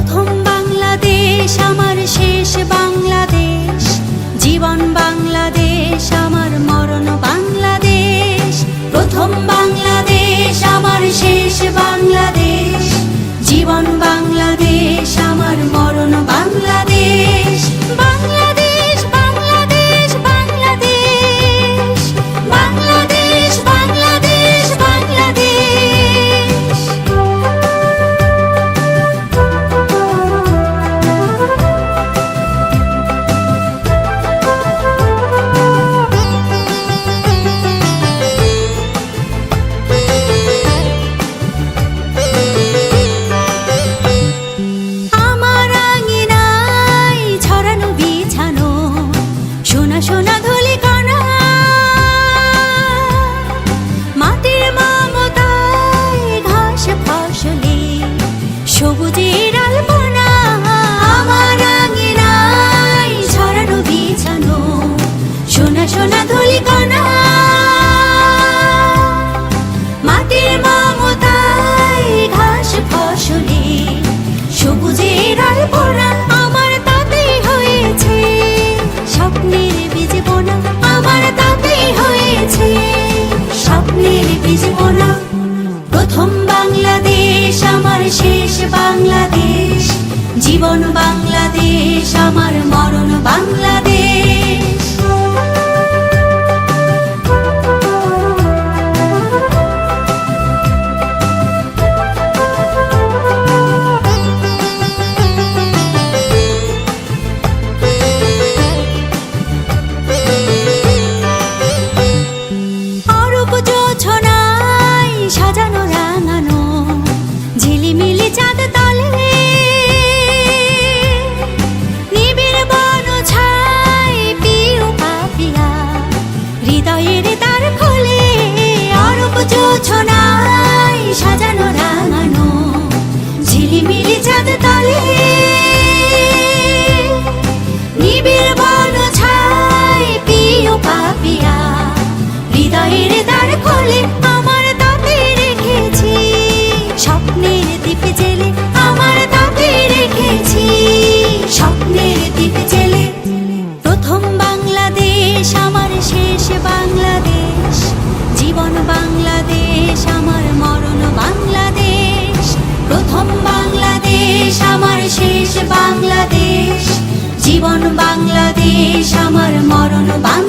প্রথম বাংলাদেশ আমার শেষ বাংলাদেশ, জীবন বাংলাদেশ আমার মরণ বাংলাদেশ। প্রথম বাংলাদেশ আমার শেষ বাংলাদেশ, জীবন বাংলাদেশ আমার মরণ বাংলাদেশ। বাংলাদেশ বাংলাদেশ বাংলাদেশ, বাংলাদেশ বাংলাদেশ বাংলাদেশ। আমার আঙিনায় ছড়ানো বিছানো সোনা সোনা ধূলিকণা, মাটির মমতায় ঘাস ফসলে সবুজের আলপনা। আমার আঙিনায় ছড়ানো বিছানো সোনা সোনা ধূলিকণা, মাটির মমতায় ঘাস ফসলে সবুজের আলপনা। আমার তাতেই হয়েছে স্বপ্নের বীজ বোনা, আমার তাতেই হয়েছে স্বপ্নের বীজ বোনা। প্রথম বাংলাদেশ আমার শেষ বাংলাদেশ, জীবন বাংলাদেশ আমার মরণ বাংলাদেশ। অরূপ জোছনায় সাজানো রাঙানো ঝিলিমিলি চাঁদ তলে, নিবিড় বন ছায় পিউ পাপিয়া হৃদয়ের দ্বার খোলে। অরূপ জোছনায় সাজানো রাঙানো ঝিলিমিলি চাঁদ তলে, নিবিড় বন ছায় পিউ পাপিয়া হৃদয়ের দ্বার খোলে। আমার তাতে রেখেছি স্বপ্নের দ্বীপ জেলে, আমার তাতে রেখেছি স্বপ্নের দ্বীপ জেলে। প্রথম বাংলাদেশ আমার শেষ বাংলাদেশ, জীবন বাংলাদেশ আমার মরণ বাংলাদেশ। প্রথম বাংলাদেশ আমার শেষ বাংলাদেশ, জীবন বাংলাদেশ আমার মরণ বাংলাদেশ।